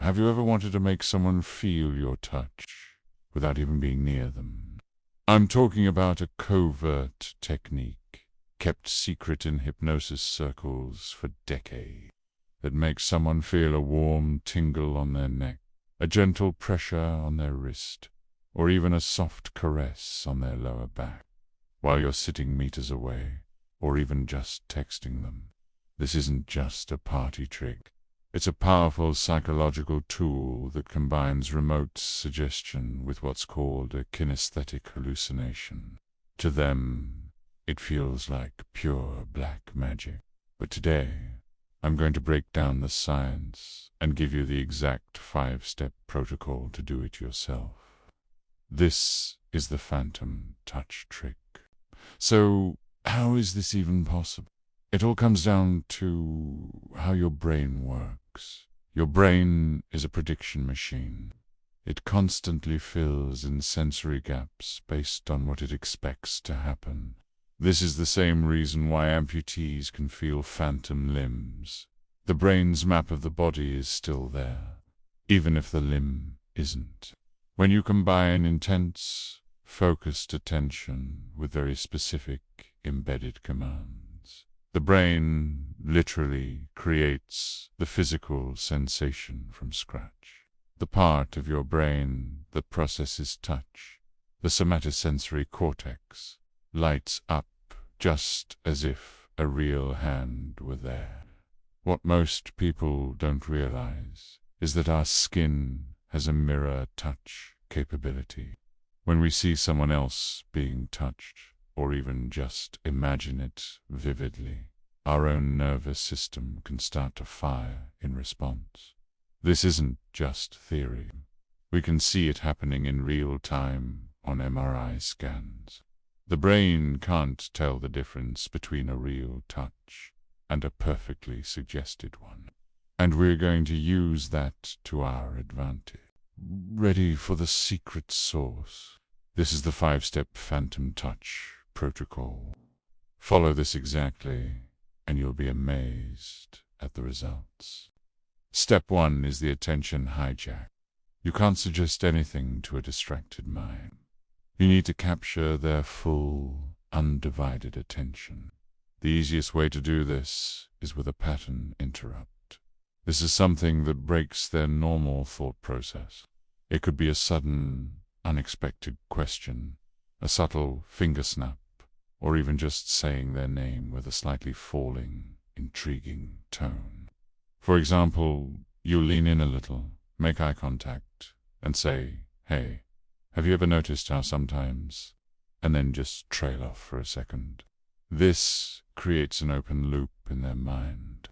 Have you ever wanted to make someone feel your touch without even being near them? I'm talking about a covert technique kept secret in hypnosis circles for decades that makes someone feel a warm tingle on their neck, a gentle pressure on their wrist, or even a soft caress on their lower back, while you're sitting meters away, or even just texting them. This isn't just a party trick. It's a powerful psychological tool that combines remote suggestion with what's called a kinesthetic hallucination. To them, it feels like pure black magic. But today, I'm going to break down the science and give you the exact 5-step protocol to do it yourself. This is the phantom touch trick. So, how is this even possible? It all comes down to how your brain works. Your brain is a prediction machine. It constantly fills in sensory gaps based on what it expects to happen. This is the same reason why amputees can feel phantom limbs. The brain's map of the body is still there, even if the limb isn't. When you combine intense, focused attention with very specific, embedded commands, the brain literally creates the physical sensation from scratch. The part of your brain that processes touch, the somatosensory cortex, lights up just as if a real hand were there. What most people don't realize is that our skin has a mirror touch capability. When we see someone else being touched, or even just imagine it vividly, our own nervous system can start to fire in response. This isn't just theory. We can see it happening in real time on MRI scans. The brain can't tell the difference between a real touch and a perfectly suggested one. And we're going to use that to our advantage. Ready for the secret sauce? This is the 5-step phantom touch protocol. Follow this exactly, and you'll be amazed at the results. Step 1 is the attention hijack. You can't suggest anything to a distracted mind. You need to capture their full, undivided attention. The easiest way to do this is with a pattern interrupt. This is something that breaks their normal thought process. It could be a sudden, unexpected question, a subtle finger snap, or even just saying their name with a slightly falling, intriguing tone. For example, you lean in a little, make eye contact, and say, "Hey, have you ever noticed how sometimes," and then just trail off for a second. This creates an open loop in their mind.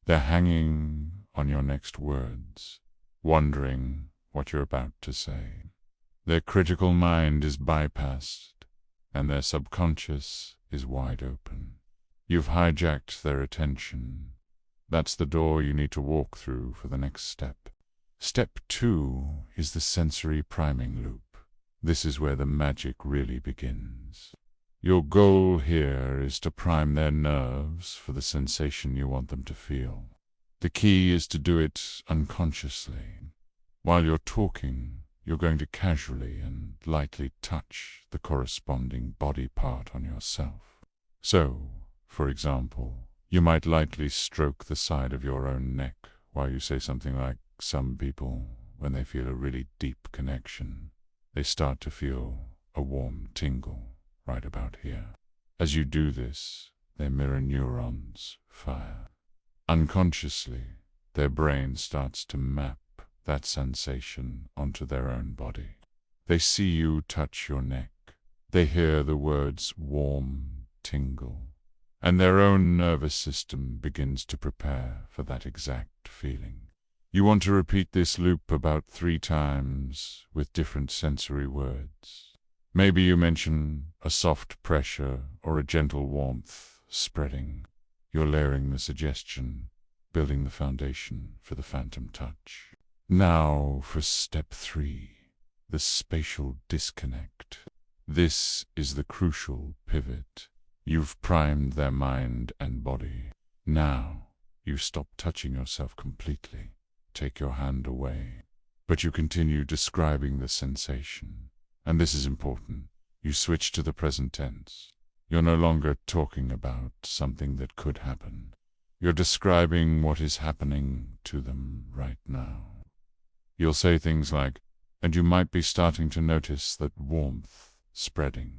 They're hanging on your next words, wondering what you're about to say. Their critical mind is bypassed, and their subconscious is wide open. You've hijacked their attention. That's the door you need to walk through for the next step. Step 2 is the sensory priming loop. This is where the magic really begins. Your goal here is to prime their nerves for the sensation you want them to feel. The key is to do it unconsciously. While you're talking, you're going to casually and lightly touch the corresponding body part on yourself. So, for example, you might lightly stroke the side of your own neck while you say something like, "Some people, when they feel a really deep connection, they start to feel a warm tingle right about here." As you do this, their mirror neurons fire. Unconsciously, their brain starts to map that sensation onto their own body. They see you touch your neck. They hear the words warm, tingle, and their own nervous system begins to prepare for that exact feeling. You want to repeat this loop about 3 times with different sensory words. Maybe you mention a soft pressure or a gentle warmth spreading. You're layering the suggestion, building the foundation for the phantom touch. Now for step 3, the spatial disconnect. This is the crucial pivot. You've primed their mind and body. Now you stop touching yourself completely. take your hand away. But you continue describing the sensation. And this is important. You switch to the present tense. You're no longer talking about something that could happen. You're describing what is happening to them right now. You'll say things like, and you might be starting to notice that warmth spreading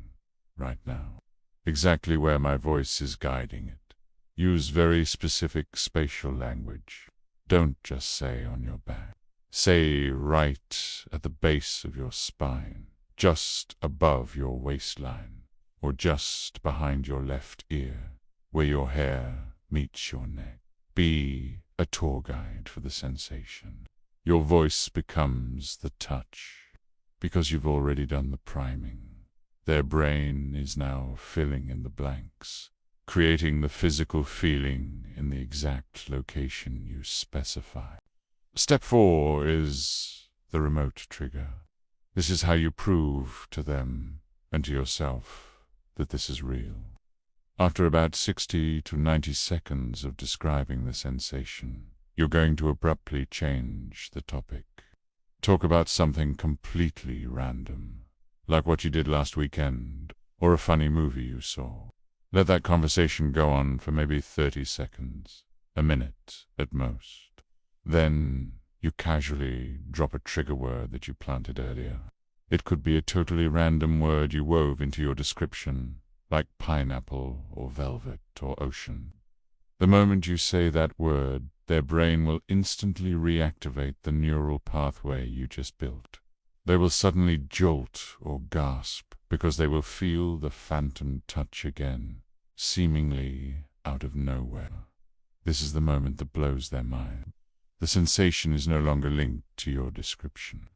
right now. Exactly where my voice is guiding it. Use very specific spatial language. Don't just say on your back. Say right at the base of your spine, just above your waistline, or just behind your left ear, where your hair meets your neck. Be a tour guide for the sensation. Your voice becomes the touch, because you've already done the priming. Their brain is now filling in the blanks, creating the physical feeling in the exact location you specify. Step 4 is the remote trigger. This is how you prove to them and to yourself that this is real. After about 60 to 90 seconds of describing the sensation, you're going to abruptly change the topic. Talk about something completely random, like what you did last weekend, or a funny movie you saw. Let that conversation go on for maybe 30 seconds, a minute at most. Then you casually drop a trigger word that you planted earlier. It could be a totally random word you wove into your description, like pineapple or velvet or ocean. The moment you say that word, their brain will instantly reactivate the neural pathway you just built. They will suddenly jolt or gasp because they will feel the phantom touch again, seemingly out of nowhere. This is the moment that blows their mind. The sensation is no longer linked to your description.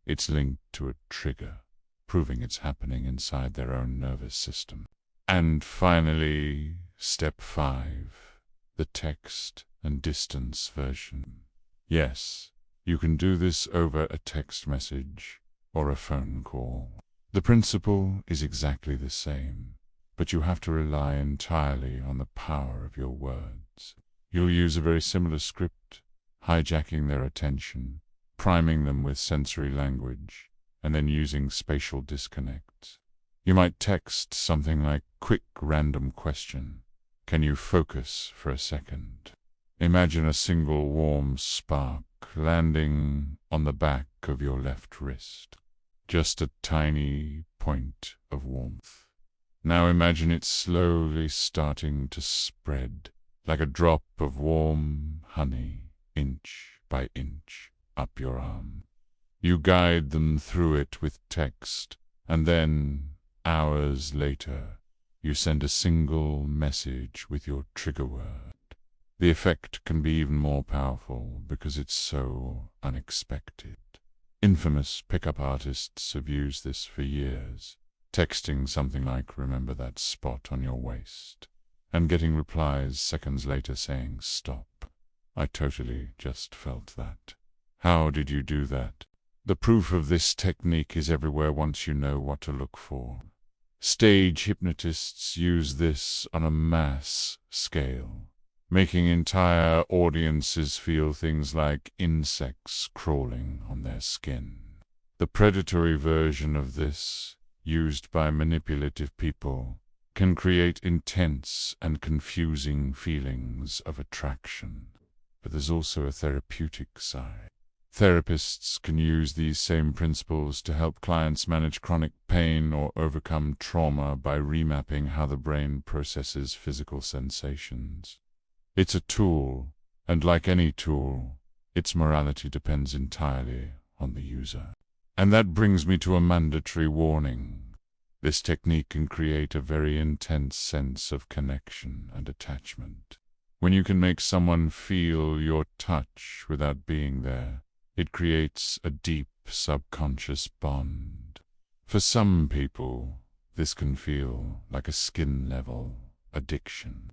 It's linked to a trigger, proving it's happening inside their own nervous system. And finally, step 5, the text and distance version. Yes, you can do this over a text message or a phone call. The principle is exactly the same, but you have to rely entirely on the power of your words. You'll use a very similar script, hijacking their attention, priming them with sensory language, and then using spatial disconnects. You might text something like, quick random question. Can you focus for a second? Imagine a single warm spark landing on the back of your left wrist. Just a tiny point of warmth. Now imagine it slowly starting to spread, like a drop of warm honey, inch by inch, up your arm. You guide them through it with text, and then, hours later, you send a single message with your trigger word. The effect can be even more powerful because it's so unexpected. Infamous pickup artists have used this for years, texting something like, remember that spot on your waist, and getting replies seconds later saying, stop. I totally just felt that. How did you do that? The proof of this technique is everywhere once you know what to look for. Stage hypnotists use this on a mass scale, making entire audiences feel things like insects crawling on their skin. The predatory version of this, used by manipulative people, can create intense and confusing feelings of attraction. But there's also a therapeutic side. Therapists can use these same principles to help clients manage chronic pain or overcome trauma by remapping how the brain processes physical sensations. It's a tool, and like any tool, its morality depends entirely on the user. And that brings me to a mandatory warning. This technique can create a very intense sense of connection and attachment. When you can make someone feel your touch without being there, it creates a deep subconscious bond. For some people, this can feel like a skin-level addiction.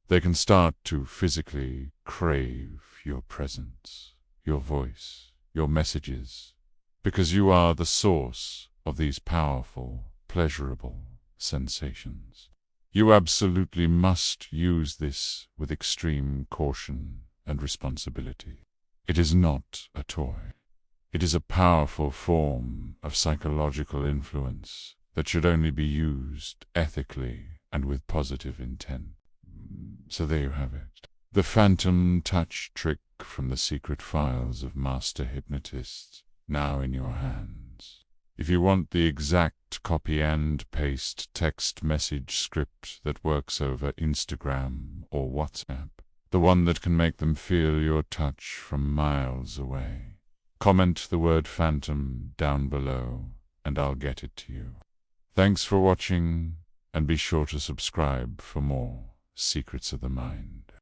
They can start to physically crave your presence, your voice, your messages, because you are the source of these powerful, pleasurable sensations. You absolutely must use this with extreme caution and responsibility. It is not a toy. It is a powerful form of psychological influence that should only be used ethically and with positive intent. So there you have it. The phantom touch trick from the secret files of master hypnotists, now in your hands. If you want the exact copy and paste text message script that works over Instagram or WhatsApp, the one that can make them feel your touch from miles away, comment the word phantom down below and I'll get it to you. Thanks for watching, and be sure to subscribe for more Secrets of the Mind.